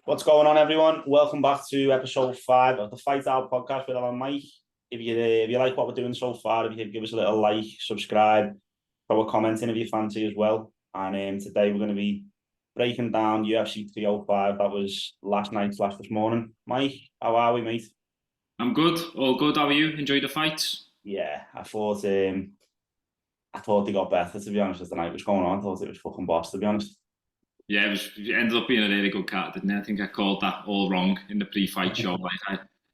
What's going on, everyone? Welcome back to episode 5 of the Fight Out podcast with Alan Mike. If you like what we're doing so far, if you could give us a little like, subscribe, throw a comment in if you fancy as well. And today we're going to be breaking down UFC305. That was last night / this morning. Mike, how are we, mate? I'm good, all good. How are you? Enjoy the fights? Yeah, I thought they got better, to be honest, as the night was going on. I thought it was fucking boss, to be honest. Yeah, it ended up being a really good card, didn't it? I think I called that all wrong in the pre-fight show.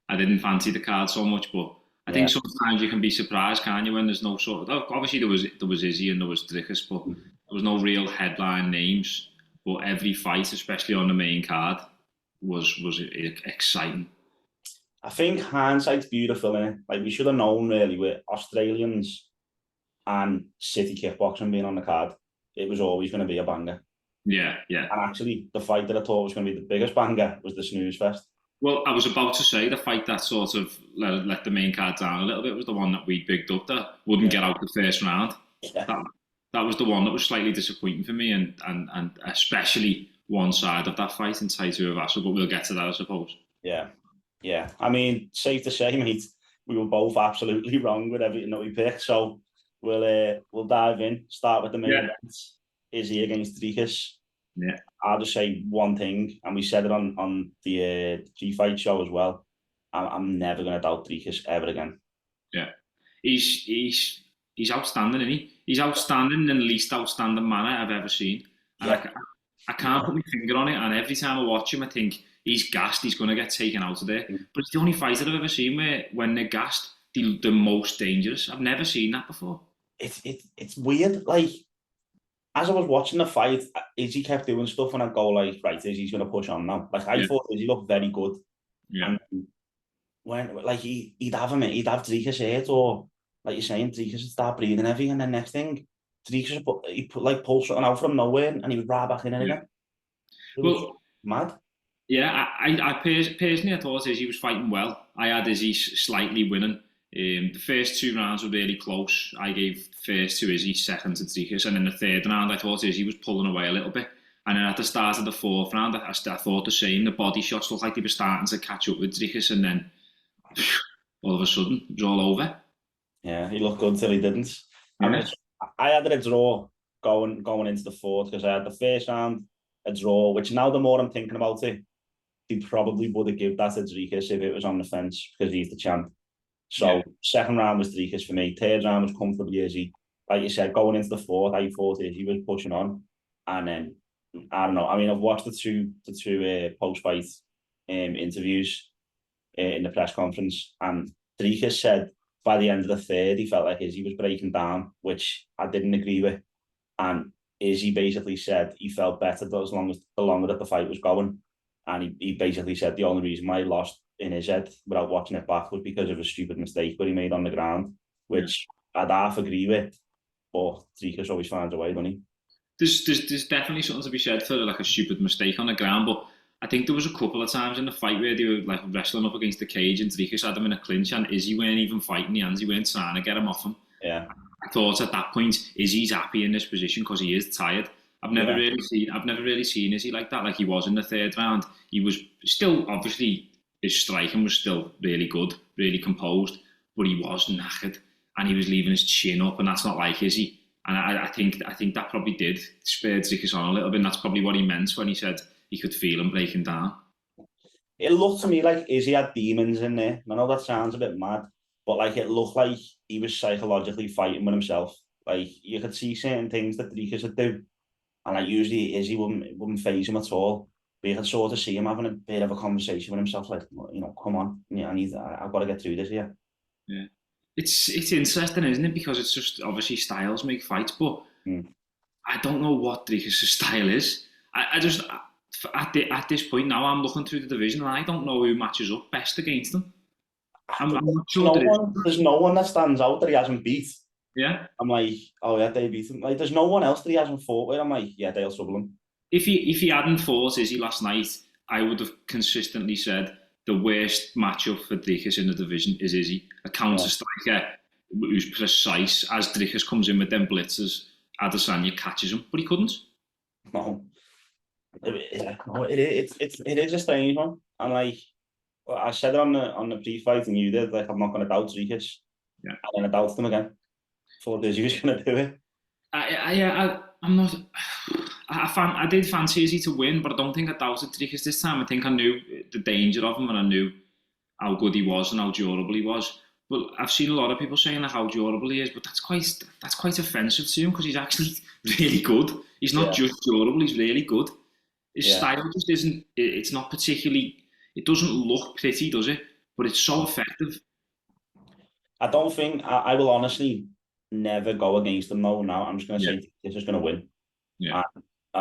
I didn't fancy the card so much, but I think sometimes you can be surprised, can't you, when there's no sort of... Obviously, there was Izzy and there was Dricus, but there was no real headline names. But every fight, especially on the main card, was exciting. I think hindsight's beautiful, innit? Like, we should have known, really, with Australians and City kickboxing being on the card, it was always going to be a banger. Yeah. And actually, the fight that I thought was going to be the biggest banger was the snooze fest. Well, I was about to say the fight that sort of let the main card down a little bit was the one that we bigged up that wouldn't get out the first round. Yeah. That was the one that was slightly disappointing for me, and especially one side of that fight in Taito Vassal, but we'll get to that, I suppose. Yeah. I mean, safe to say, mate, we were both absolutely wrong with everything that we picked. So we'll dive in. Start with the main event. Izzy against Dricus. Yeah. I'll just say one thing, and we said it on the G-Fight show as well. I'm never going to doubt Dricus ever again. Yeah. He's outstanding, isn't he? He's outstanding in the least outstanding manner I've ever seen. And I can't put my finger on it, and every time I watch him, I think he's gassed, he's going to get taken out of there. But it's the only fight that I've ever seen where when they're gassed, they're the most dangerous. I've never seen that before. It's weird. Like, as I was watching the fight, Izzy kept doing stuff and I'd go like, right, Izzy's going to push on now. Like, I thought Izzy looked very good. Yeah. And when, like, he'd have Dricus hit, or, like you're saying, Dricus would start breathing heavy, and then next thing, Dricus pull something out from nowhere, and he would right back in it again. It was mad. Yeah, I personally, I thought Izzy was fighting well. I had Izzy slightly winning. The first 2 rounds were really close. I gave first to Izzy, second to Dricus, and in the third round I thought Izzy was pulling away a little bit. And then at the start of the 4th round, I thought the same. The body shots looked like they were starting to catch up with Dricus, and then all of a sudden it was all over. Yeah, he looked good till he didn't. Yeah. I had a draw going into the 4th, because I had the first round a draw, which now the more I'm thinking about it, he probably would have given that to Dricus if it was on the fence, because he's the champ. So second round was Dricus for me. Third round was comfortably Izzy. Like you said, going into the 4th, I thought Izzy was pushing on. And then, I don't know. I mean, I've watched the two post-fight interviews in the press conference, and Dricus said by the end of the 3rd, he felt like Izzy was breaking down, which I didn't agree with. And Izzy basically said he felt better the longer that the fight was going. And he basically said the only reason why he lost in his head without watching it back was because of a stupid mistake that he made on the ground, which I'd half agree with, but Dricus always finds a way, doesn't he? There's definitely something to be said for like a stupid mistake on the ground, but I think there was a couple of times in the fight where they were like wrestling up against the cage and Dricus had him in a clinch, and Izzy weren't even fighting the hands, he weren't trying to get him off him. Yeah. I thought at that point Izzy's happy in this position because he is tired. I've never really seen Izzy like that, like he was in the 3rd round. He was still, obviously, his striking was still really good, really composed, but he was knackered and he was leaving his chin up, and that's not like Izzy. And I think that probably did spur Dricus on a little bit, and that's probably what he meant when he said he could feel him breaking down. It looked to me like Izzy had demons in there. I know that sounds a bit mad, but like it looked like he was psychologically fighting with himself. Like, you could see certain things that Dricus would do, and like usually Izzy wouldn't faze him at all. But you could sort of see him having a bit of a conversation with himself, like, you know, come on, I've got to get through this here. Yeah, it's interesting, isn't it? Because it's just obviously styles make fights, but I don't know what Dricus' style is. I just at this point now I'm looking through the division and I don't know who matches up best against him. I'm not sure there's no one that stands out that he hasn't beat. Yeah. I'm like, oh yeah, they beat him. Like, there's no one else that he hasn't fought with. I'm like, yeah, they'll trouble him. If he hadn't fought Izzy last night, I would have consistently said the worst matchup for Dricus in the division is Izzy. A counter striker who's precise. As Dricus comes in with them blitzers, Adesanya catches him, but he couldn't. No. It is a strange one, and like I said it on the pre-fight, and you did, like, I'm not going to doubt Dricus, Yeah. and then I doubt them again. Thought he was going to do it. I'm not. I did fancy Izzy to win, but I don't think I doubted Dricus this time. I think I knew the danger of him, and I knew how good he was and how durable he was. But I've seen a lot of people saying how durable he is, but that's quite offensive to him because he's actually really good. He's not just durable; he's really good. His style just isn't. It's not particularly. It doesn't look pretty, does it? But it's so effective. I don't think I will honestly never go against him though. Now I'm just going to say this is going to win. Yeah.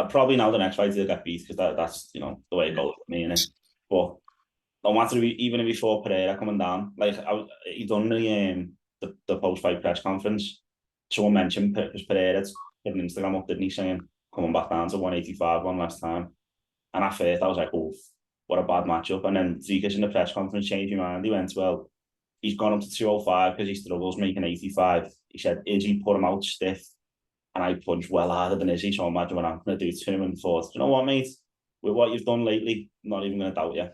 Probably now the next fight he'll get beat because that's the way it goes with me, innit? But no matter even if he fought Pereira coming down, like he done the post fight press conference. Someone mentioned because Pereira put an Instagram up, didn't he, saying coming back down to 185 one last time. And at first I was like, oh, what a bad matchup. And then Dricus in the press conference changed my mind. He went, well, he's gone up to 205 because he struggles making 85. He said, Izzy put him out stiff, and I punched well harder than Izzy, so imagine what I'm going to do to him. And thought, you know what, mate? With what you've done lately, I'm not even going to doubt you.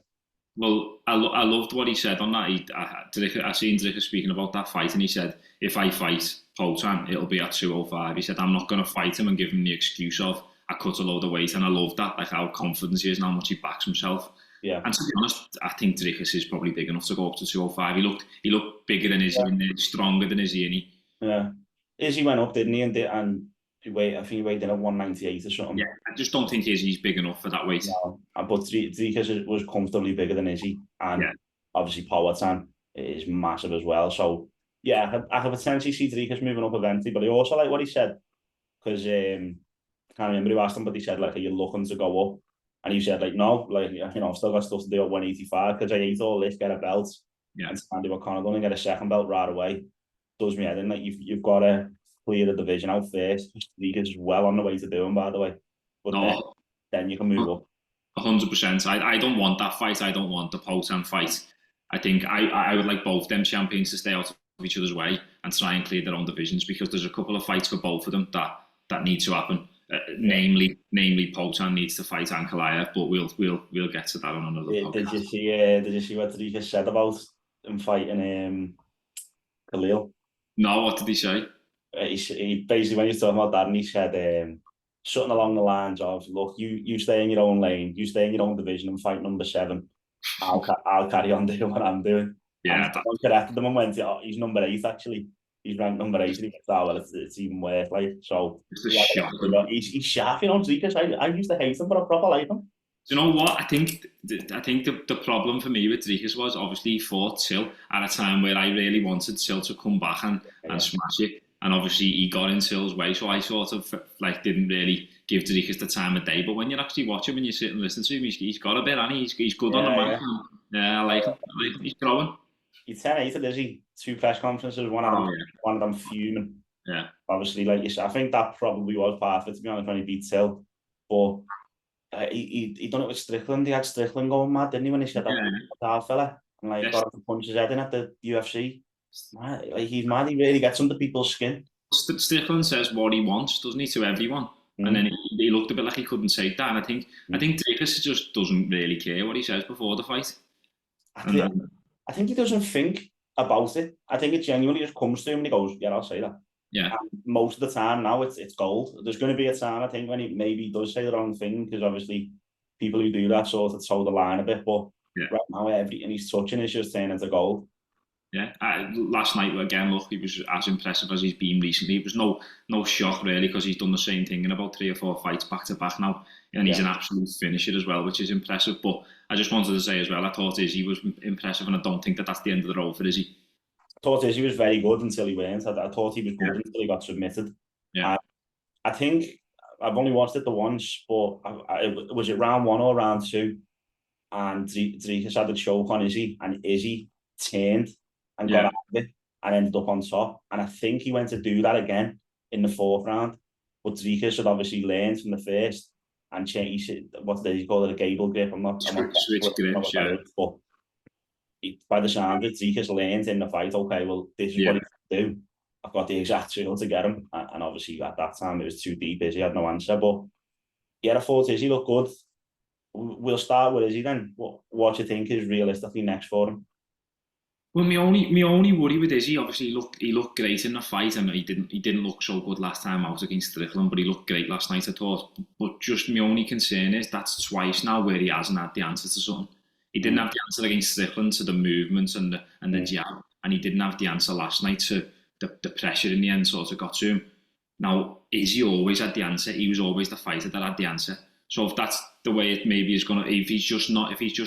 Well, I loved what he said on that. I seen Dricus speaking about that fight, and he said, if I fight Potan, it'll be at 205. He said, I'm not going to fight him and give him the excuse of, I cut a load of weight, and I love that, like how confident he is and how much he backs himself. Yeah. And to be honest, I think Dricus is probably big enough to go up to 205. He looked bigger than Izzy, and stronger than Izzy, and yeah. Izzy went up, didn't he? And I think he weighed in at 198 or something. Yeah, I just don't think Izzy's big enough for that weight. No, but Dricus was comfortably bigger than Izzy, and obviously Poatan is massive as well. So yeah, I could potentially see Dricus moving up eventually. But I also like what he said, because I can't remember who asked him, but he said, like, are you looking to go up? And he said, like, no, like, I've still got stuff to do at 185 because I ate all this, get a belt, and Andy O'Connor and get a second belt right away. Does me head in. Like, you've got to clear the division out first. Dricus is well on the way to doing, by the way. But then you can move up. 100%. I don't want that fight. I don't want the Potan fight. I think I would like both them champions to stay out of each other's way and try and clear their own divisions, because there's a couple of fights for both of them that need to happen. Namely, Potan needs to fight Ankalaev, but we'll get to that on another podcast. Did you see what Dricus said about him fighting Khalil? No, what did he say? He basically, when he was talking about that, and he said something along the lines of, look, you stay in your own lane, you stay in your own division and fight number 7. I'll carry on doing what I'm doing. Yeah, and corrected them and went, he's number 8 actually. He's ranked number 8. And he went, well, it's even worse. Like, so he's sharp, Dricus. I used to hate him, but I proper like him. Do you know what? I think the problem for me with Dricus was, obviously he fought Till at a time where I really wanted Till to come back and smash it. And obviously he got in Till's way, so I sort of like didn't really give Dricus the time of day. But when you actually watch him and you sit and listen to him, he's got a bit, and he's good on the mic. Yeah, I like him. He's growing. He's 10-8, is he? 2 press conferences, one of them fuming. Yeah. Obviously, like you said, I think that probably was part of it, to be honest, when he beat Till. But he done it with Strickland. He had Strickland going mad, didn't he, when he said that fella? And like got him to punch his head in at the UFC. Like, he's mad. He really gets under people's skin. Strickland says what he wants, doesn't he, to everyone? And then he looked a bit like he couldn't take that. And I think Dricus just doesn't really care what he says before the fight. I think he doesn't think about it. I think it genuinely just comes to him and he goes, yeah, I'll say that. Yeah. And most of the time now it's gold. There's going to be a time, I think, when he maybe does say the wrong thing, because obviously people who do that sort of toe the line a bit. But right now, everything he's touching is just turning into gold. Yeah, last night again, look, he was as impressive as he's been recently. It was no shock really, because he's done the same thing in about 3 or 4 fights back to back now, and he's an absolute finisher as well, which is impressive. But I just wanted to say as well, I thought Izzy was impressive, and I don't think that's the end of the road for Izzy. I thought Izzy was very good until he weren't. I thought he was good until he got submitted. Yeah, I think I've only watched it the once, but was it round 1 or round 2? And Dricus had the choke on Izzy, and Izzy turned and got out of it and ended up on top. And I think he went to do that again in the 4th round. But Dricus had obviously learned from the first and changed, what did he call it, a gable grip? Switch grips, yeah. But by the sound of it, Dricus learned in the fight, okay, well, this is what he can do. I've got the exact tool to get him. And obviously at that time it was too deep. Izzy had no answer. But yeah, I thought Izzy looked good. we'll start with Izzy then. What do you think is realistically next for him? Well, my only worry with Izzy, obviously he looked great in the fight, and he didn't look so good last time out against Strickland, but he looked great last night, I thought. But just my only concern is that's twice now where he hasn't had the answer to something. He didn't have the answer against Strickland to the movements and the jab, and he didn't have the answer last night to the pressure in the end sort of got to him. Now, Izzy always had the answer. He was always the fighter that had the answer. So if that's the way it maybe is going to, if he's just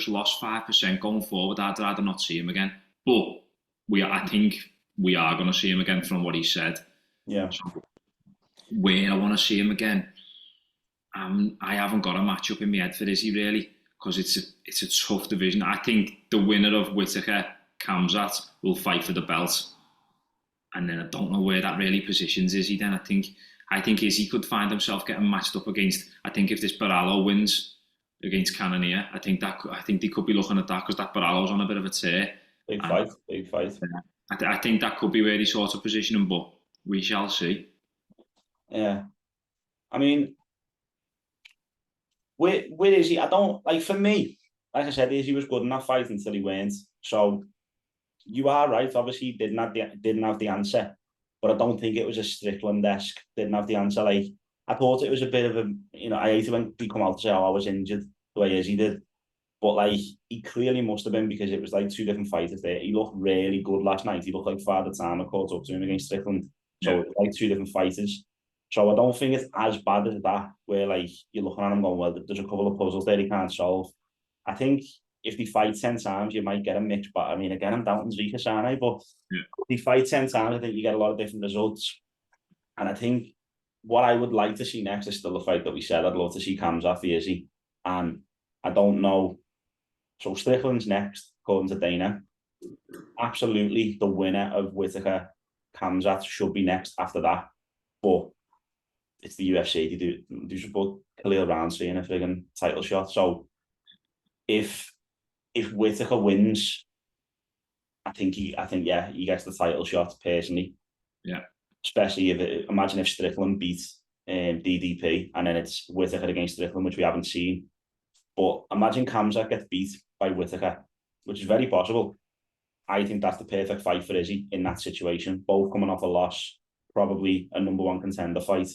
lost 5% going forward, I'd rather not see him again. But I think we are going to see him again from what he said. Yeah. So where I want to see him again, I haven't got a matchup in my head for Izzy really, because it's a tough division. I think the winner of Whittaker, Gamrot, will fight for the belt. And then I don't know where that really positions Izzy then. I think Izzy could find himself getting matched up against, I think if this Barallo wins against Cannonier, I think they could be looking at that, because that Barallo's on a bit of a tear. Big fight. I think that could be where they sort of position him, but we shall see. Yeah. I mean, where is he? I don't, like, for me, like I said, Izzy was good in that fight until he weren't. So you are right. Obviously, he didn't have the answer, but I don't think it was a Strickland-esque. Didn't have the answer. Like, I thought it was a bit of a, I hate it when he come out to say, "Oh, I was injured," the way Izzy did. But like, he clearly must have been, because it was like two different fighters there. He looked really good last night. He looked like Father Time caught up to him against Strickland. So it was like two different fighters. So I don't think it's as bad as that, where like you're looking at him going, well, there's a couple of puzzles there he can't solve. I think if they fight 10 times, you might get a mixed, but I mean, again, I'm doubting Dricus, aren't I? But if they fight 10 times, I think you get a lot of different results. And I think what I would like to see next is still the fight that we said. I'd love to see Gamrot for Izzy. And I don't know. So Strickland's next, according to Dana. Absolutely, the winner of Whittaker, Gamrot, should be next after that. But it's the UFC. They should put Khalil Rountree in a friggin' title shot. So if Whittaker wins, I think he gets the title shot personally. Yeah. Especially imagine if Strickland beats DDP and then it's Whittaker against Strickland, which we haven't seen. But imagine Gamrot gets beat by Whittaker, which is very possible. I think that's the perfect fight for Izzy in that situation. Both coming off a loss, probably a number one contender fight,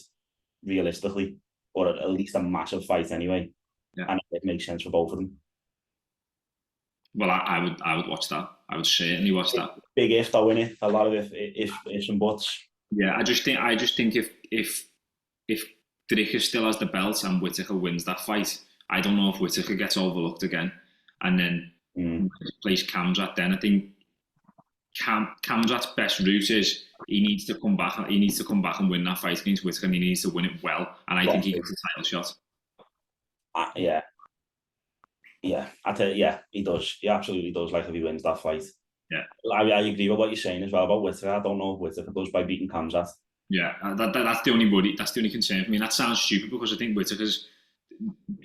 realistically, or at least a massive fight anyway. Yeah. And it makes sense for both of them. Well, I would watch that. I would certainly watch that. Big if though, innit? A lot of ifs and buts. Yeah, I just think if Dricus still has the belt and Whittaker wins that fight, I don't know if Whittaker gets overlooked again, and then replace Gamrot. Then I think Gamrot's best route is he needs to come back. He needs to come back and win that fight against Whittaker, and he needs to win it well. And I think he gets a title shot. Yeah, I tell you, yeah, he does. He absolutely does. Like if he wins that fight. Yeah, I agree with what you're saying as well about Whittaker. I don't know if Whittaker does by beating Gamrot. Yeah, that's the only worry. That's the only concern for me. That sounds stupid because I think Whittaker's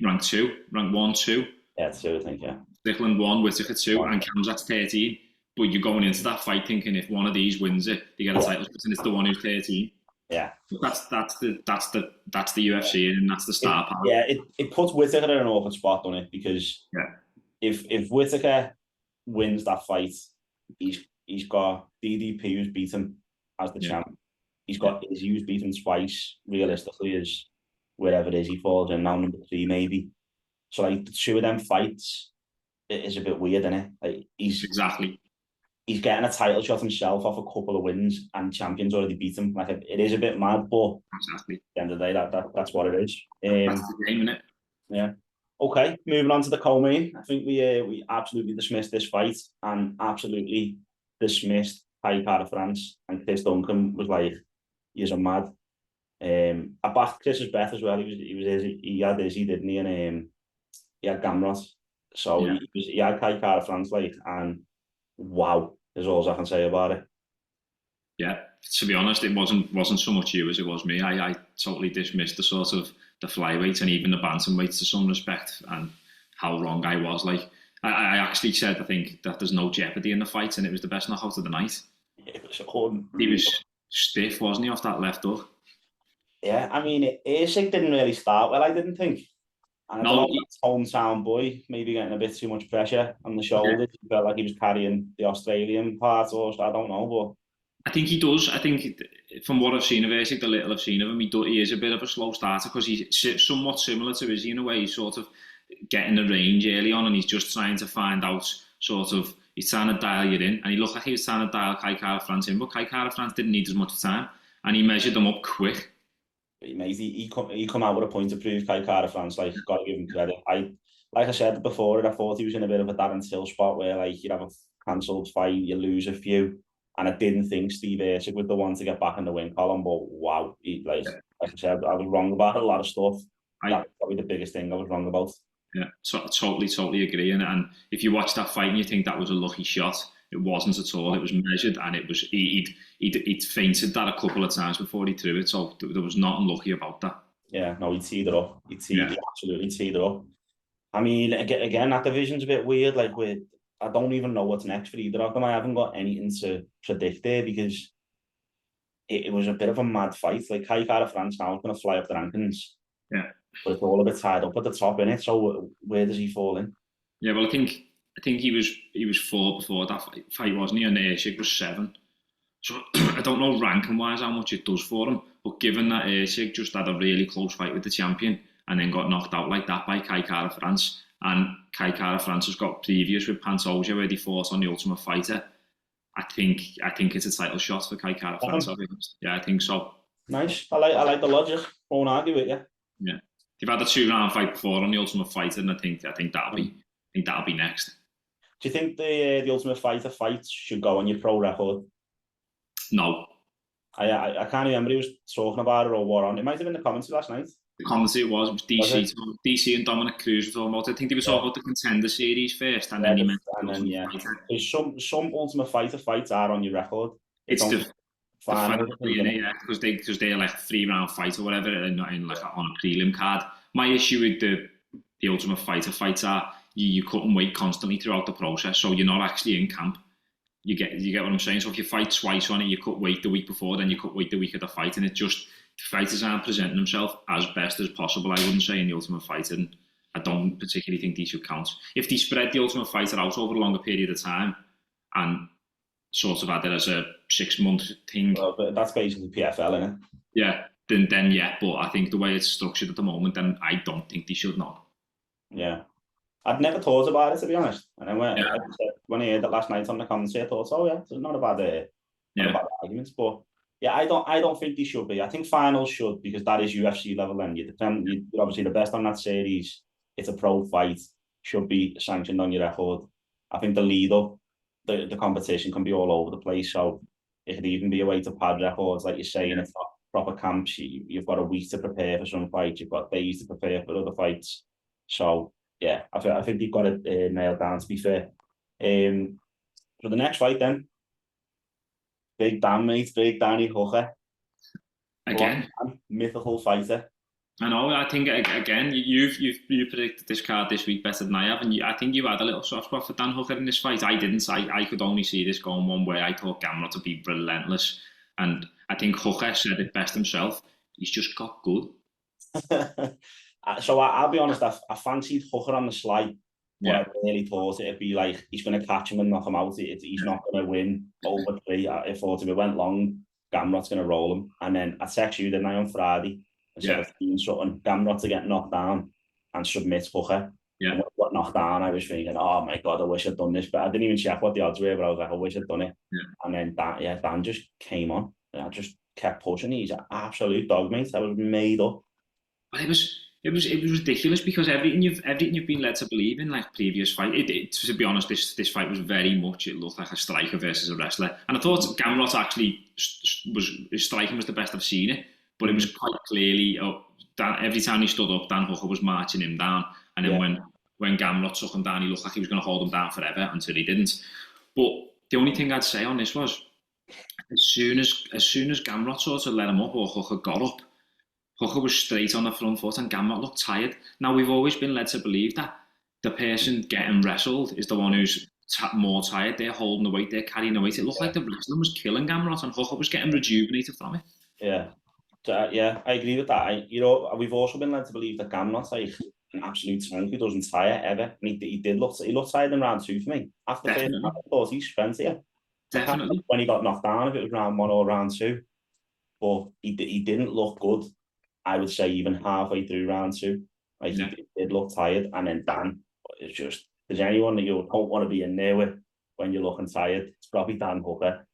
ranked 1, 2. Yeah, 2, I think. Yeah. Strickland 1, Whittaker 2, and Gamrot's 13. But you're going into that fight thinking if one of these wins it, they get a title shot, and it's the one who's 13. Yeah. That's the UFC, and that's the star part. Yeah, it puts Whittaker in an awkward spot, doesn't it? Because if Whittaker wins that fight, he's got DDP who's beaten as the champ. He's got Izzy who's beaten twice. Realistically, is wherever it is he falls in now, number 3 maybe. So like the two of them fights, it is a bit weird, isn't it? Like he's getting a title shot himself off a couple of wins, and champions already beat him. Like it is a bit mad, but at the end of the day, that's what it is. That's the game, isn't it? Yeah. Okay, moving on to the co-main. I think we absolutely dismissed this fight and absolutely dismissed Kai Kara France, and Chris Duncan was like, "You're mad." I backed Chris's bet as well. He had Izzy, didn't he? And he had Gamrot, so he had Kai Kara France, like, and wow, is all I can say about it. Yeah, to be honest, it wasn't so much you as it was me. I totally dismissed the sort of the flyweight and even the bantamweight to some respect, and how wrong I was. Like I actually said, I think that there's no jeopardy in the fight, and it was the best knockout of the night. He was stiff, wasn't he, off that left hook? Yeah, I mean, Erceg didn't really start well, I didn't think. And I don't No, know if that's hometown boy, maybe getting a bit too much pressure on the shoulders. He felt like he was carrying the Australian part, or I don't know, but I think he does. I think from what I've seen of Erceg, the little I've seen of him, he is a bit of a slow starter because he's somewhat similar to Izzy in a way. He's sort of getting the range early on and he's just trying to find out sort of, he's trying to dial you in. And he looked like he was trying to dial Kai Kara-France in, but Kai Kara-France didn't need as much time and he measured them up quick. he come out with a point to prove. Kai Kara-France, like, got to give him credit. Like I said before, I thought he was in a bit of a Darren Till spot where, like, you'd have a cancelled fight, you lose a few, and I didn't think Steve Erceg was the one to get back in the win column, but wow, like I said, I was wrong about a lot of stuff. That's probably the biggest thing I was wrong about. Yeah, so I totally agree. And if you watch that fight and you think that was a lucky shot, it wasn't at all. It was measured, and it was he'd feinted that a couple of times before he threw it. So there was nothing lucky about that. Yeah, no, he teed it up. He absolutely teed it up. I mean, again, that division's a bit weird. Like, I don't even know what's next for either of them. I haven't got anything to predict there because it was a bit of a mad fight. Like, Kai Kara-France now is going to fly up the rankings. Yeah. But it's all a bit tied up at the top, innit? So where does he fall in? Yeah, well, I think he was 4 before that fight, wasn't he? And Erceg was 7. So I don't know ranking wise how much it does for him. But given that Erceg just had a really close fight with the champion and then got knocked out like that by Kai Kara-France, and Kai Kara-France has got previous with Pantoja where they fought on the Ultimate Fighter, I think it's a title shot for Kai Kara-France. Yeah, I think so. Nice. I like the logic. Won't argue with you. Yeah. They've had a 2-round fight before on the Ultimate Fighter, and I think that'll be next. Do you think the Ultimate Fighter fights should go on your pro record? No. I can't remember who was talking about it or what on. It might have been the commentary last night. The commentary it was DC and Dominic Cruz were talking about it. I think they were talking about the Contender Series first, and then he meant some Ultimate Fighter fights are on your record. It's the final, because they're like a 3-round fight or whatever, and like on a prelim card. My issue with the Ultimate Fighter fights are you couldn't wait constantly throughout the process, so you're not actually in camp. You get what I'm saying? So if you fight twice on it, you could wait the week before, then you could wait the week of the fight, and it just, the fighters aren't presenting themselves as best as possible, I wouldn't say, in the Ultimate Fighter, and I don't particularly think these should count. If they spread the Ultimate Fighter out over a longer period of time and sort of had it as a 6-month thing. Well, but that's basically PFL, isn't it? Yeah, then yeah, but I think the way it's structured at the moment, then I don't think they should not. Yeah. I'd never thought about it, to be honest. And then when I heard that last night on the commentary, I thought, oh yeah, it's not a bad argument. But yeah, I don't think they should be. I think finals should, because that is UFC level. Then you're obviously the best on that series. It's a pro fight, should be sanctioned on your record. I think the lead up, the competition can be all over the place. So it could even be a way to pad records, like you're saying. It's not proper camps. You've got a week to prepare for some fights. You've got days to prepare for other fights. So yeah, I think they've got it nailed down, to be fair. For the next fight then, Big Dan, mate, Big Danny Hooker. Again, mythical fighter. I know. I think again, you've predicted this card this week better than I have, and I think you had a little soft spot for Dan Hooker in this fight. I didn't. I could only see this going one way. I thought Gamrot to be relentless, and I think Hooker said it best himself. He's just got good. So I'll be honest, I fancied Hooker on the slide. Yeah. I really thought it'd be like he's going to catch him and knock him out. He's not going to win over 3. I thought if it went long, Gamrot's going to roll him. And then I text you, didn't I, on Friday? Instead of seeing something, Gamrot to get knocked down and submit Hooker. Yeah. And when I got knocked down, I was thinking, oh my God, I wish I'd done this. But I didn't even check what the odds were, but I was like, I wish I'd done it. Yeah. And then Dan just came on. And I just kept pushing. He's an absolute dog, mate. I was made up. But it was ridiculous, because everything you've been led to believe in, like previous fight. To be honest, this fight was very much, it looked like a striker versus a wrestler, and I thought Gamrot actually his striking was the best I've seen it, but it was quite clearly every time he stood up, Dan Hooker was marching him down, and then when Gamrot took him down, he looked like he was going to hold him down forever until he didn't. But the only thing I'd say on this was, as soon as Gamrot sort of let him up, or Hooker got up, Hooker was straight on the front foot and Gamrot looked tired. Now, we've always been led to believe that the person getting wrestled is the one who's more tired. They're holding the weight, they're carrying the weight. It looked like the wrestling was killing Gamrot and Hooker was getting rejuvenated from it. Yeah, I agree with that. We've also been led to believe that Gamrot, like, an absolute tank who doesn't tire ever. And he looked tired in round 2 for me. After the first round, I thought he's spent here. Definitely. When he got knocked down, if it was round 1 or round 2. But he didn't look good, I would say, even halfway through round 2. Like, he did look tired. And then Dan, it's just, there's anyone that you don't want to be in there with when you're looking tired, it's probably Dan Hooker.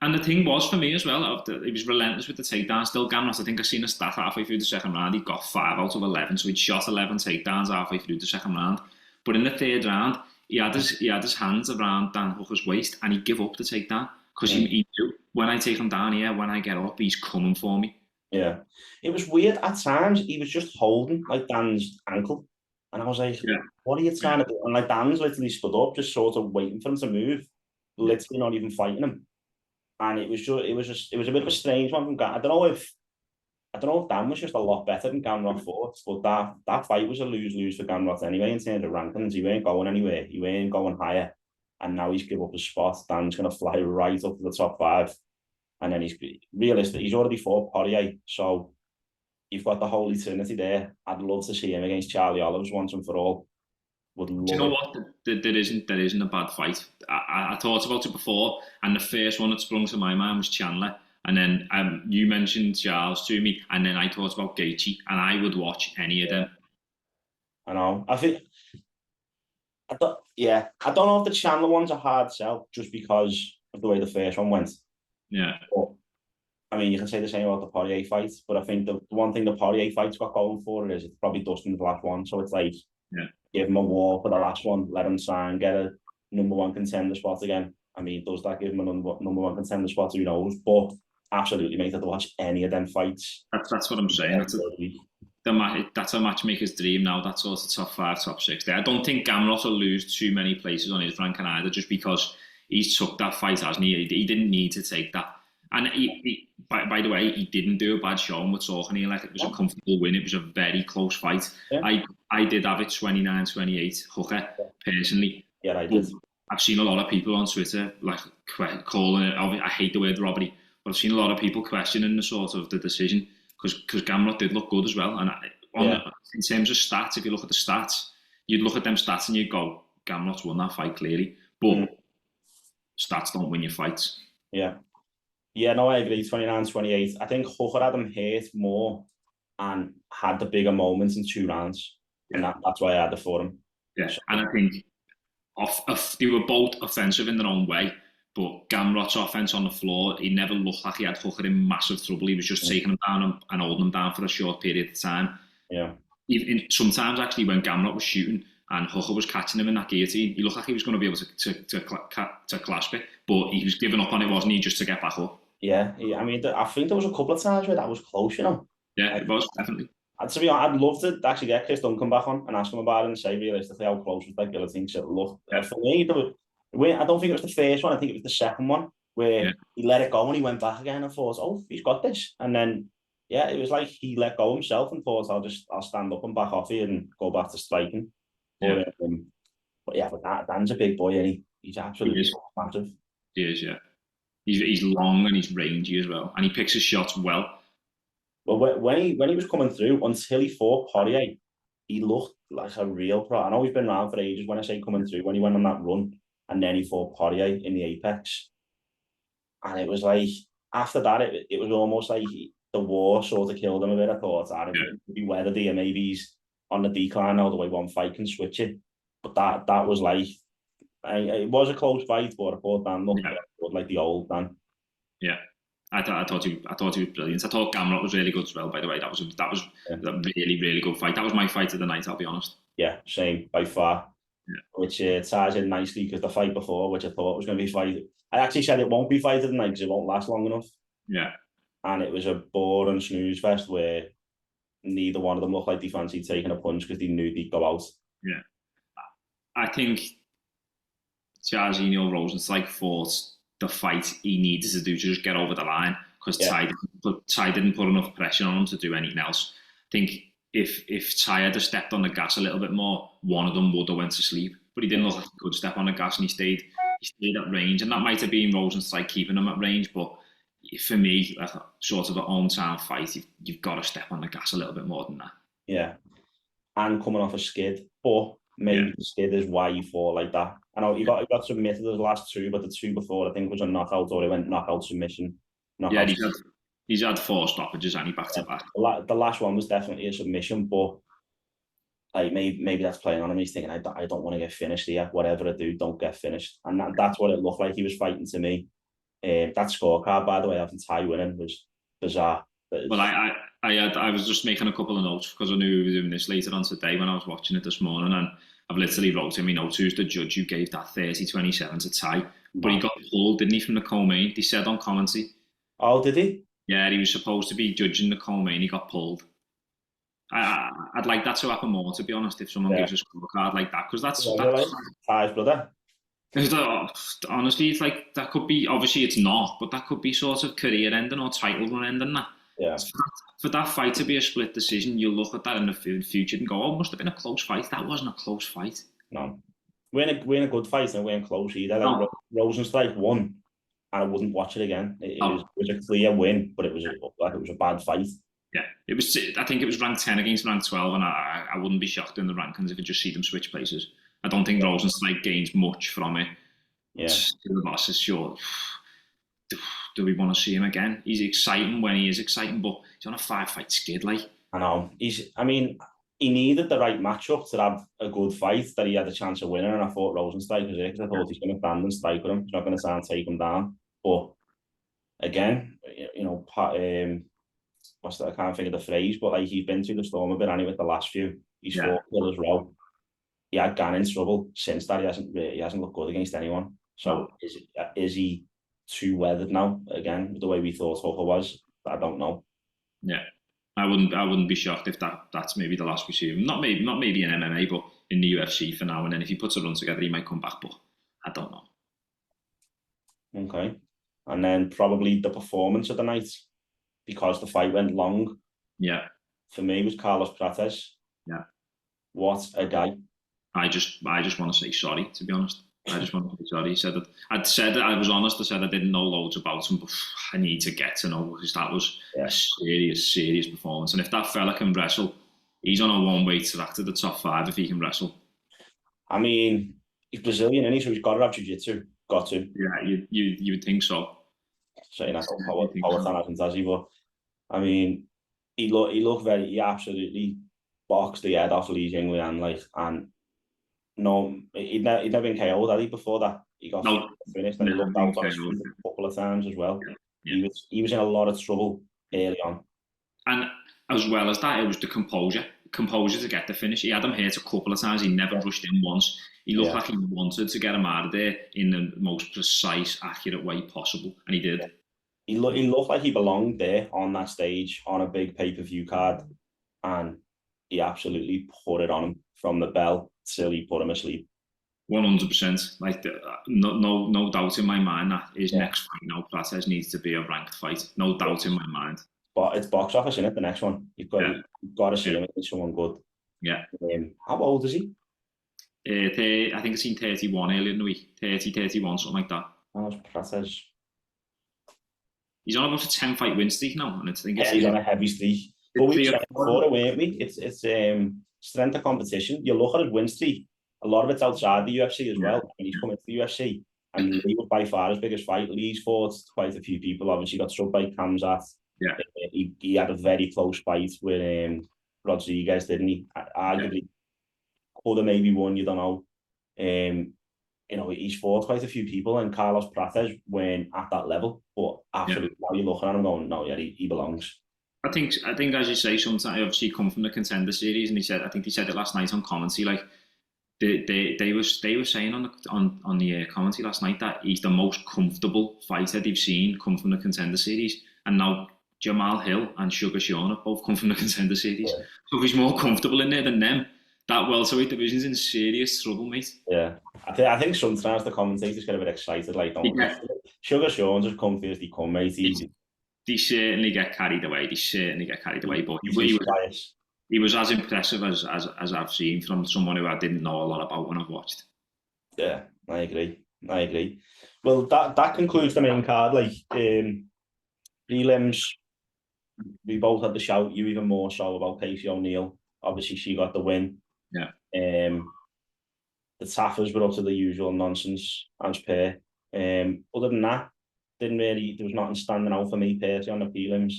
And the thing was for me as well, he was relentless with the takedowns. Still, Gamrot, I think I seen a stat halfway through the second round. He got 5 out of 11, so he'd shot 11 takedowns halfway through the second round. But in the third round, he had his hands around Dan Hooker's waist, and he'd give up the takedown because he knew, when I take him down here, when I get up, he's coming for me. Yeah, it was weird at times. He was just holding like Dan's ankle, and I was like, "What are you trying to do?" And like Dan's literally stood up, just sort of waiting for him to move, literally not even fighting him. And it was a bit of a strange one from Gamrot. I don't know if Dan was just a lot better than Gamrot fought, but that fight was a lose-lose for Gamrot anyway in terms of rankings. He weren't going anywhere. He weren't going higher, and now he's given up his spot. Dan's going to fly right up to the top 5, and then he's realistic. He's already fought Poirier, so you've got the whole eternity there. I'd love to see him against Charlie Olives once and for all. Do you know what? There isn't a bad fight. I thought about it before, and the first one that sprung to my mind was Chandler. And then you mentioned Charles to me, and then I thought about Gaethje, and I would watch any of them. I know. I don't know if the Chandler one's a hard sell just because of the way the first one went. Yeah. But, I mean, you can say the same about the Poirier fight, but I think the one thing the Poirier fight's got going for it is it's probably Dustin's last one, so it's like, give him a war for the last one, let him sign, get a number 1 contender spot again. I mean, does that give him a number 1 contender spot? Who knows? But absolutely, mate, I'd watch any of them fights. That's what I'm saying. That's a matchmaker's dream now. That's sort of top 5, top 6 there. I don't think Gamrot will lose too many places on his ranking either, just because he's took that fight, hasn't he? He didn't need to take that. And by the way, he didn't do a bad showing. We're talking here like it was a comfortable win. It was a very close fight. Yeah. I did have it 29-28 Hooker, personally. Yeah, I did. I've seen a lot of people on Twitter like calling it, I hate the word robbery, but I've seen a lot of people questioning the sort of the decision because Gamrot did look good as well. And in terms of stats, if you look at the stats, you'd look at them stats and you'd go, Gamrot's won that fight clearly. But stats don't win your fights. Yeah. Yeah, no, I agree. 29-28. I think Hooker had him hurt more and had the bigger moments in 2 rounds. And that's why I had it for him. Yeah, and I think they were both offensive in their own way, but Gamrot's offense on the floor, he never looked like he had Hooker in massive trouble. He was just taking him down and holding him down for a short period of time. Yeah. Sometimes, actually, when Gamrot was shooting and Hooker was catching him in that guillotine, he looked like he was going to be able to clasp it, but he was giving up on it, wasn't he, just to get back up? Yeah, I mean, I think there was a couple of times where that was close, you know? Yeah, it was, definitely. And to be honest, I'd love to actually get Chris Duncan back on and ask him about it and say realistically how close was that guillotine shit looked. For me, I don't think it was the first one, I think it was the second one where he let it go and he went back again and thought, oh, he's got this. And then, it was like he let go himself and thought, I'll stand up and back off here and go back to striking. But Dan's a big boy, and he's absolutely massive. He is, yeah. He's long and he's rangy as well, and he picks his shots well. Well, when he was coming through, until he fought Poirier, he looked like a real pro. I know he's been around for ages. When I say coming through, when he went on that run, and then he fought Poirier in the Apex, and it was like after that, it was almost like the war sort of killed him a bit. I thought, it would be weathered here. Maybe he's on the decline now. The way one fight can switch it, but that was like. It was a close fight, but I thought Dan looked like the old Dan. Yeah, I thought he was brilliant. I thought Gamrot was really good as well. By the way, that was a really, really good fight. That was my fight of the night, I'll be honest. Yeah, same by far. Yeah. Which ties in nicely because the fight before, which I thought was going to be fight, I actually said it won't be fight of the night because it won't last long enough. Yeah, and it was a boring snooze fest where neither one of them looked like they fancied taking a punch because they knew they'd go out. Yeah, I think Jairzinho Rosenstrike fought the fight he needed to do to just get over the line because Ty didn't put enough pressure on him to do anything else. I think if Ty had stepped on the gas a little bit more, one of them would have went to sleep. But he didn't look like he could step on the gas, and he stayed at range. And that might have been Rosenstrike keeping him at range, but for me, like sort of a hometown fight, you've got to step on the gas a little bit more than that. Yeah. and coming off a skid, but maybe the skid is why he fought like that. I know he got submitted the last two, but the two before I think was a knockout, or he went knockout submission. Knockout. Yeah, he's had 4 stoppages and he back to back. The last one was definitely a submission, but like maybe that's playing on him. He's thinking, I don't want to get finished here. Whatever I do, don't get finished. And that's what it looked like he was fighting to me. That scorecard, by the way, having Ty winning was bizarre. Well, I was just making a couple of notes because I knew we were doing this later on today when I was watching it this morning, and I've literally wrote in my notes, who's the judge who gave that 30-27 to Ty? But he got pulled, didn't he, from the co-main? They said on commentary. Oh, did he? Yeah, he was supposed to be judging the co-main. He got pulled. I'd like that to happen more, to be honest, if someone gives a scorecard like that, because that's Ty's brother. Honestly, it's like that could be. Obviously, it's not, but that could be sort of career ending or title run ending. That. Yeah. For that fight to be a split decision, you look at that in the future and go, "Oh, it must have been a close fight." That wasn't a close fight. No, we're in a good fight and we weren't close either. Like Rosenstrike won, and I wouldn't watch it again. It was a clear win, but it was a bad fight. Yeah, it was. I think it was ranked 10 against ranked 12, and I wouldn't be shocked in the rankings if I just see them switch places. I don't think Rosenstrike gains much from it. Yeah, the boss is sure. Do we want to see him again? He's exciting when he is exciting, but he's on a 5-fight skid. Like I know he needed the right matchup to have a good fight that he had a chance of winning, and I thought Rosenstrike was it because I thought he's going to stand and strike with him. He's not going to stand and take him down. But again, what's that? I can't think of the phrase, but like he's been through the storm a bit anyway with the last few. He's fought killers row. He had gone in trouble since that. He hasn't looked good against anyone. So is he too weathered now again? The way we thought Hooker was, I don't know. Yeah, I wouldn't be shocked if that's maybe the last we see him. Not maybe in MMA, but in the UFC for now. And then if he puts a run together, he might come back. But I don't know. Okay, and then probably the performance of the night, because the fight went long. Yeah, for me was Carlos Pratz. Yeah, what a guy. I just want to say sorry, to be honest. I just want to say sorry. He said that I was honest. I said I didn't know loads about him, but I need to get to know, because that was a serious performance. And if that fella can wrestle, he's on a one-way track to the top 5 if he can wrestle. I mean, he's Brazilian, and so he's got to have jiu-jitsu. Got to. Yeah, you would think so. Saying that power hasn't, has he? But I mean, he absolutely boxed the head off Li Jingliang, and no, he'd never been KO'd, had he, before that? He got finished, and he looked out on a couple of times as well. Yeah. He was in a lot of trouble early on. And as well as that, it was the composure to get the finish. He had him hit a couple of times. He never rushed in once. He looked like he wanted to get him out of there in the most precise, accurate way possible, and he did. Yeah. He looked like he belonged there on that stage on a big pay-per-view card, and he absolutely put it on him from the bell till he put him asleep. 100%. Like no doubt in my mind that his next fight now, Prelims, needs to be a ranked fight. No doubt in my mind. But it's box office, isn't it? The next one, you've got to see him against someone good. Yeah. How old is he? I think I seen 31 earlier in the week. 30, 31, something like that. How's Prelims? He's on about a 10-fight win streak now, and he's on a heavy streak. But we checked before it, weren't we? It's strength of competition. You look at his win streak, a lot of it's outside the UFC as well. And he's coming to the UFC, and Lee was by far his biggest fight. Lee's fought quite a few people. Obviously, got struck by Gamrot. Yeah, he had a very close fight with Rodriguez, didn't he? Arguably, could have maybe won. You don't know. He's fought quite a few people, and Carlos Pratz went at that level. But absolutely, now you're looking at him going, no, he belongs. I think as you say, sometimes obviously he come from the Contender Series, and I think he said it last night on commentary. Like they were saying on the commentary last night that he's the most comfortable fighter they've seen come from the Contender Series, and now Jamal Hill and Sugar Sean have both come from the Contender Series. Yeah. So if he's more comfortable in there than them, that welterweight division's in serious trouble, mate. Yeah, I think sometimes the commentators get a bit excited, like, don't Sugar Sean's as comfy as they come, mate. They certainly get carried away. But he was as impressive as I've seen from someone who I didn't know a lot about when I've watched. Yeah, I agree. Well, that concludes the main card. Like prelims, we both had the shout. You even more so about Casey O'Neill Obviously, she got the win. Yeah. The Taffers were up to the usual nonsense as per. Other than that, there was nothing standing out for me personally on the prelims.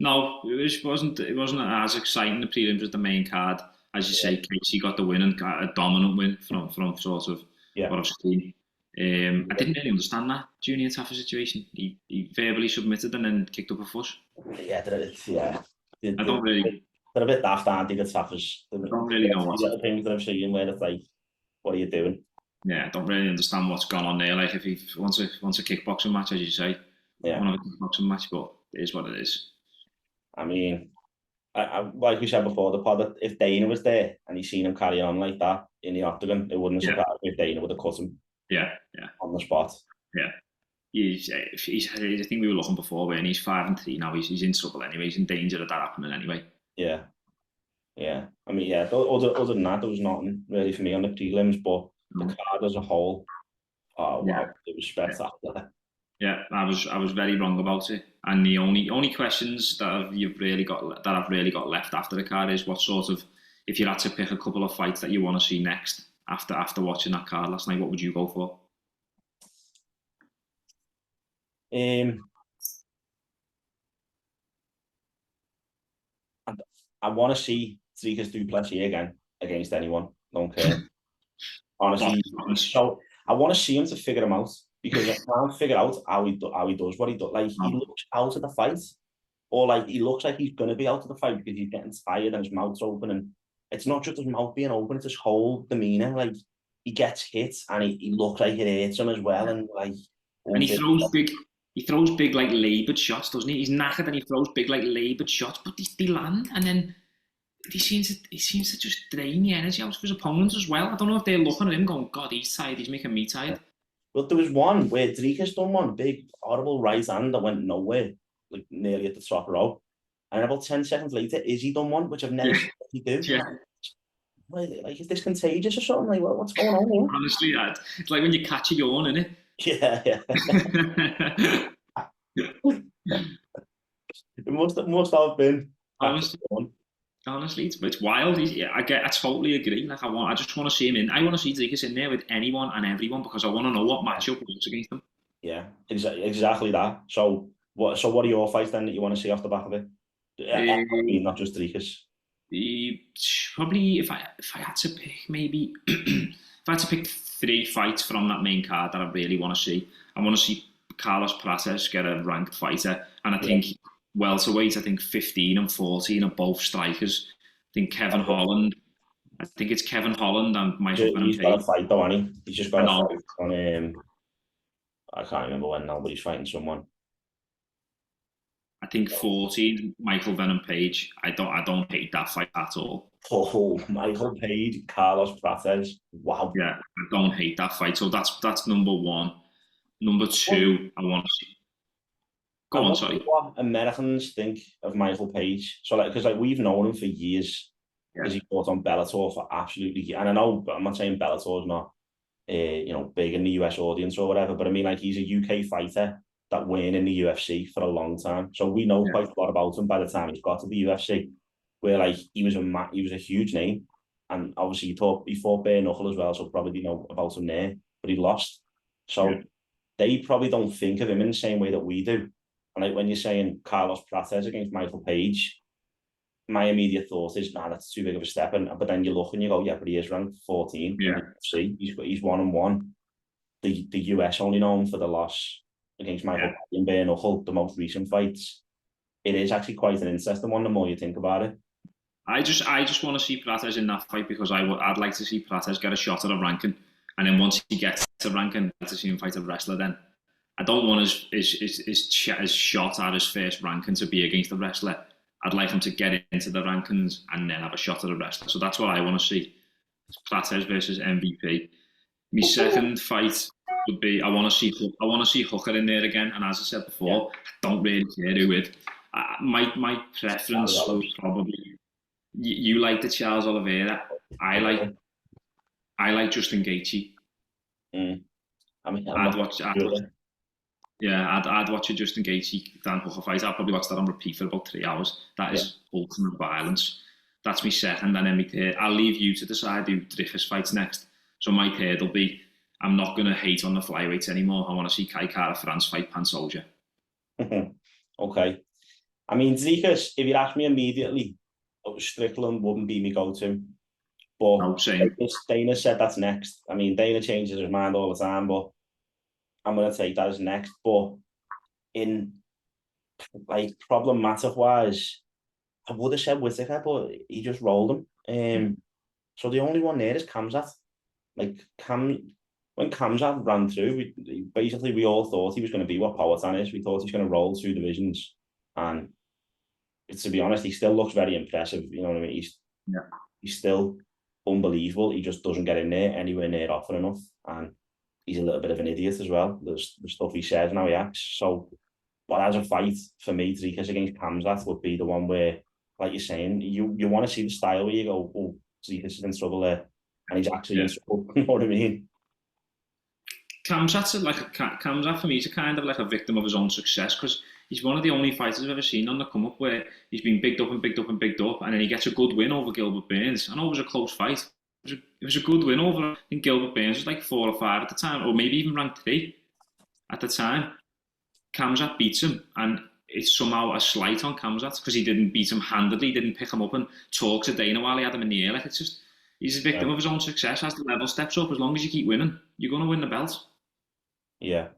No, it wasn't as exciting the prelims as the main card. As you say, Casey got the win and got a dominant win from sort of what I've seen. I didn't really understand that Junior Taffer situation. He verbally submitted and then kicked up a fuss. Yeah. I don't really. They're a bit daft, aren't they, the Taffers? I don't really know what. Little things that I'm seeing where it's like, what are you doing? Yeah, I don't really understand what's gone on there. Like if he wants a kickboxing match, as you say, one of a kickboxing match, but it is what it is. I mean, I like we said before the pod, if Dana was there and he seen him carry on like that in the octagon, it wouldn't surprise me if Dana would have cut him. Yeah. On the spot. Yeah. I think we were looking before when he's 5-3 now. He's in trouble anyway. He's in danger of that happening anyway. Yeah. I mean, other than that, there was nothing really for me on the prelims, but the card as a whole, wow, it was spectacular. Yeah, I was very wrong about it. And the only questions that I've really got left after the card is what sort of, if you had to pick a couple of fights that you want to see next after watching that card last night, what would you go for? I want to see Dricus do Plessis again against anyone. Don't care. Honestly, so I want to see him to figure him out because I can't figure out how he does what he does. Like he looks out of the fight, or like he looks like he's gonna be out of the fight because he's getting tired and his mouth's open, and it's not just his mouth being open; it's his whole demeanor. Like he gets hit and he looks like it hurts him as well, and like. And he throws big like laboured shots, doesn't he? He's knackered and he throws big like laboured shots, but they land, and then he seems to just drain the energy out of his opponents as well. I don't know if they're looking at him going, God, he's tired, he's making me tired. Well, there was one where Dricus done one big, horrible right hand that went nowhere, like nearly at the top row. And about 10 seconds later, Izzy done one, which I've never seen he do. Yeah. Like, is this contagious or something? Like, what's going on here? Honestly, it's like when you catch a yawn, isn't it? Yeah. It must have been. Honestly, it's wild. I totally agree. Like I just want to see him in. I want to see Dricus in there with anyone and everyone because I want to know what matchup works against them. Yeah, exactly that. So what are your fights then that you want to see off the back of it? I mean, not just Dricus. Probably if I had to pick, maybe if I had to pick 3 fights from that main card that I really want to see, I want to see Carlos Pratz get a ranked fighter, and I think welterweight, I think 15 and 14 are both strikers. I think Kevin Holland. I think it's Kevin Holland and Michael Venom Page. He's got a fight though, hasn't he? He's just got a fight on I can't remember when now, but he's fighting someone. I think 14, Michael Venom Page. I don't hate that fight at all. Oh, Michael Page, Carlos Pratz. Wow. Yeah, I don't hate that fight. So that's number 1. Number 2, I want to see. Go on, sorry. What Americans think of Michael Page? So, like, because like we've known him for years, because he fought on Bellator for absolutely. And I know I'm not saying Bellator's not, big in the US audience or whatever, but I mean, like, he's a UK fighter that went in the UFC for a long time, so we know quite a lot about him by the time he's got to the UFC. Where like he was a huge name, and obviously he fought bare knuckle as well, so probably know about him there, but he lost. So they probably don't think of him in the same way that we do. And like when you're saying Carlos Pratz against Michael Page, my immediate thought is, that's too big of a step. But then you look and you go, but he is ranked 14. Yeah. See, he's 1-1. The US only know him for the loss against Michael Page in bare knuckle, the most recent fights. It is actually quite an interesting one the more you think about it. I just want to see Pratz in that fight because I'd like to see Pratz get a shot at a ranking, and then once he gets to ranking, I'd like to see him fight a wrestler then. I don't want his shot at his first ranking to be against the wrestler. I'd like him to get into the rankings and then have a shot at a wrestler. So that's what I want to see. It's Pratz versus MVP. My second fight would be I want to see Hooker in there again. And as I said before, I don't really care who with. My preference would probably you like the Charles Oliveira. I like Justin Gaethje. I mean, I'd watch a Justin Gaethje Dan Hooker fight. I'll probably watch that on repeat for about 3 hours. That is ultimate violence. That's my second, and then my third. I'll leave you to decide who Dricus fights next. So my third will be, I'm not going to hate on the flyweights anymore. I want to see Kai Kara France fight Pantoja. Okay. I mean, Dricus, if you'd asked me immediately, Strickland wouldn't be my go-to. But Dana said that's next. I mean, Dana changes his mind all the time, but I'm going to take that as next. But in, like, problematic-wise, I would have said Whittaker, but he just rolled him. So the only one there is Gamrot. Like, when Gamrot ran through, we all thought he was going to be what Poatan is. We thought he was going to roll 2 divisions. And to be honest, he still looks very impressive. You know what I mean? He's still unbelievable. He just doesn't get in there anywhere near often enough. And he's a little bit of an idiot as well. The stuff he says and how he acts. So, but as a fight, for me, Dricus against Gamrot would be the one where, like you're saying, you want to see the style where you go, oh, Dricus is in trouble there. And he's actually in trouble. You know what I mean? Gamrot for me is kind of like a victim of his own success, because he's one of the only fighters I've ever seen on the come up where he's been bigged up, and then he gets a good win over Gilbert Burns. I know it was a close fight. It was a good win over, I think Gilbert Burns was like 4 or 5 at the time, or maybe even ranked 3 at the time. Gamrot beats him, and it's somehow a slight on Gamrot because he didn't beat him handedly, didn't pick him up and talk to Dana while he had him in the air. Like, it's just, he's a victim of his own success. As the level steps up, as long as you keep winning, you're going to win the belt. Yeah,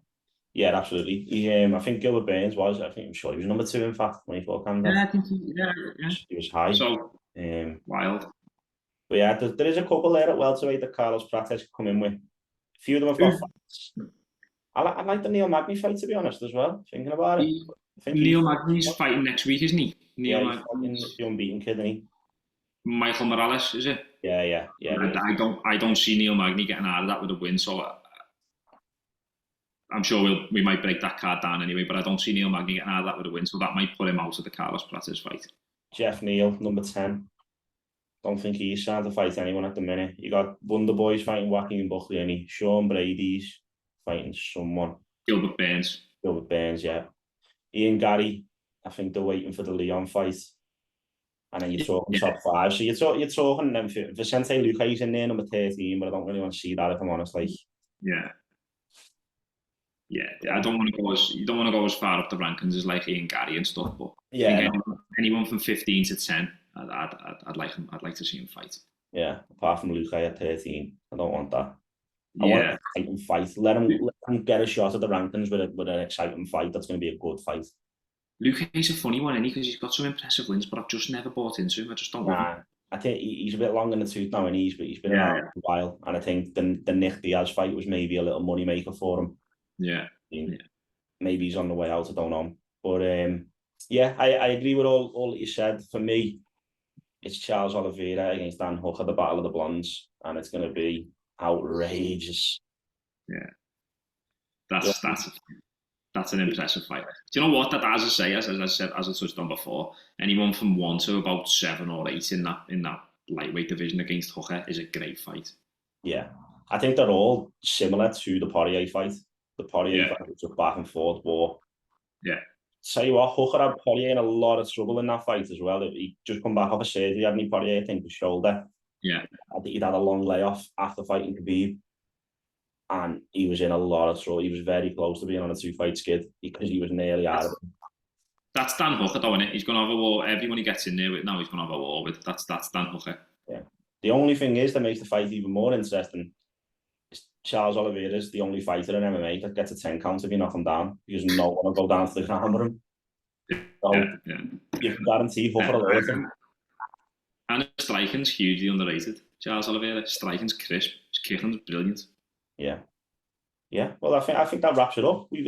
absolutely. I think Gilbert Burns was, I'm sure he was number 2 in fact when he fought Gamrot. Yeah, I think he was high. So, wild. But yeah, there is a couple there at welterweight that Carlos Pratz could come in with. A few of them have got fights. I like the Neil Magny fight, to be honest, as well, thinking about it. Neil Magny's fighting next week, isn't he? He's fighting the unbeaten kid, isn't he? Michael Morales, is it? Yeah. I don't see Neil Magny getting out of that with a win, so I'm sure we might break that card down anyway, but I don't see Neil Magny getting out of that with a win, so that might put him out of the Carlos Pratz fight. Jeff Neal, number 10. Don't think he's trying to fight anyone at the minute. You got Wonder Boys fighting Joaquin Buckley, and Sean Brady's fighting someone. Gilbert Burns, yeah. Ian Gary, I think they're waiting for the Leon fight. And then you're talking top 5. So you're talking Vicente Luque's in there, number 13, but I don't really want to see that, if I'm honest. Like, yeah, I don't want to go you don't want to go as far up the rankings as like Ian Gary and stuff, but anyone from 15 to 10, I'd like to see him fight. Yeah, apart from Luque at 13, I don't want that. I want an exciting fight. Let him get a shot at the rankings with an exciting fight. That's going to be a good fight. Luque's a funny one, isn't he? Because he's got some impressive wins, but I've just never bought into him. I just don't want him. I think he's a bit long in the tooth now, and he's been around a while. And I think the Nick Diaz fight was maybe a little money maker for him. Yeah. Maybe he's on the way out, I don't know. But I agree with all that you said. For me, it's Charles Oliveira against Dan Hooker, the Battle of the Blondes, and it's going to be outrageous. Yeah. That's an impressive fight. Do you know what? That, as I say, as I said, as I touched on before, anyone from 1 to about 7 or 8 in that lightweight division against Hooker is a great fight. Yeah, I think they're all similar to the Poirier fight. The Poirier fight was a back and forth war. Yeah. Tell you what, Hooker had Poirier in a lot of trouble in that fight as well. He just come back off a surgery, hadn't he, Poirier? I think his shoulder. Yeah. I think he'd had a long layoff after fighting Khabib. And he was in a lot of trouble. He was very close to being on a 2-fight skid because he was nearly out of it. That's Dan Hooker, though, isn't it? He's going to have a war. Everyone he gets in there with now, he's going to have a war with. That's Dan Hooker. Yeah. The only thing is that makes the fight even more interesting is Charles Oliveira is the only fighter in MMA that gets a 10 count if you knock him down, because no one will go down to the ground with him. So you can guarantee Hooker will hurt him. And his striking's hugely underrated. Charles Oliveira, striking's crisp. His kicking's brilliant. Yeah. Well, I think that wraps it up. We've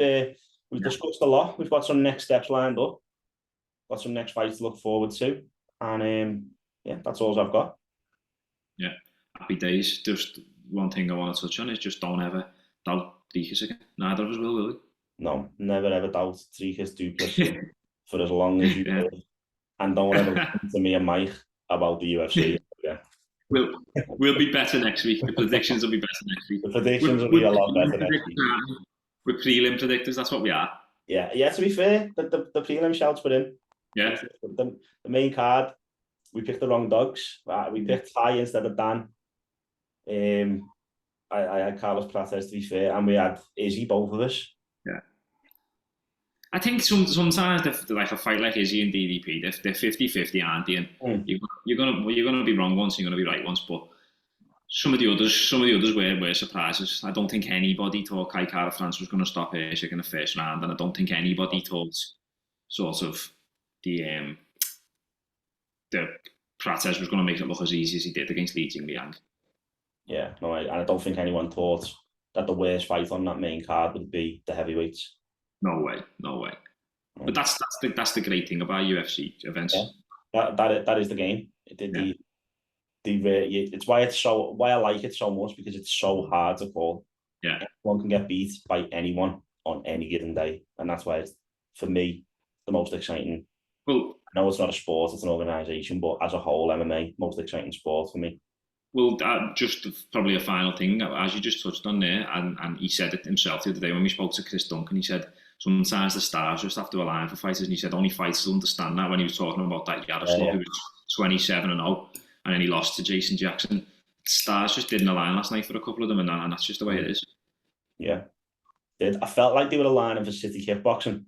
discussed a lot. We've got some next steps lined up. Got some next fights to look forward to, and that's all I've got. Yeah, happy days. Just one thing I want to touch on is just don't ever doubt Dricus again. Neither of us will we? No, never ever doubt Dricus Duplessis for as long as you will, and don't ever listen to me and Mike about the UFC. We'll be better next week. The predictions will be better next week. The predictions will be a lot better next week. We're prelim predictors, that's what we are. Yeah, to be fair, the prelim shouts were in. Yeah. The main card, we picked the wrong dogs. We picked Ty instead of Dan. I had Carlos Pratz, to be fair, and we had Izzy, both of us. Yeah. I think sometimes like a fight like Izzy and DDP, they're 50-50, aren't they? And you're gonna be wrong once, you're gonna be right once. But some of the others were surprises. I don't think anybody thought Kai Kara France was going to stop Erceg in the first round, and I don't think anybody thought sort of the Pratz was going to make it look as easy as he did against Li Jingliang. Yeah, no, and I don't think anyone thought that the worst fight on that main card would be the heavyweights. No way. But that's the great thing about UFC events. Yeah. That is the game. It's why I like it so much, because it's so hard to call. Yeah, one can get beat by anyone on any given day, and that's why it's, for me, the most exciting. Well, I know it's not a sport; it's an organisation, but as a whole, MMA most exciting sport for me. Well, just probably a final thing, as you just touched on there, and he said it himself the other day when we spoke to Chris Duncan. He said sometimes the stars just have to align for fighters, and he said only fighters understand that when he was talking about that Yaroslav, who was 27-0, and then he lost to Jason Jackson. Stars just didn't align last night for a couple of them, and that's just the way it is. Yeah, I felt like they were aligning for City Kickboxing.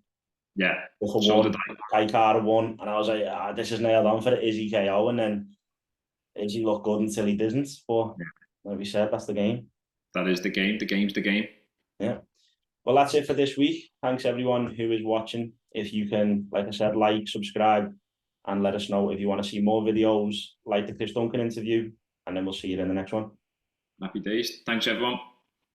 Yeah, so did I. Kai Kara won, and I was like, this is nailed on for the Izzy KO, and then Izzy looked good until he didn't. But like we said, that's the game. That is the game. The game's the game. Yeah. Well, that's it for this week. Thanks everyone who is watching. If you can, like I said, like, subscribe, and let us know if you want to see more videos like the Chris Duncan interview, and then we'll see you in the next one. Happy days. Thanks everyone.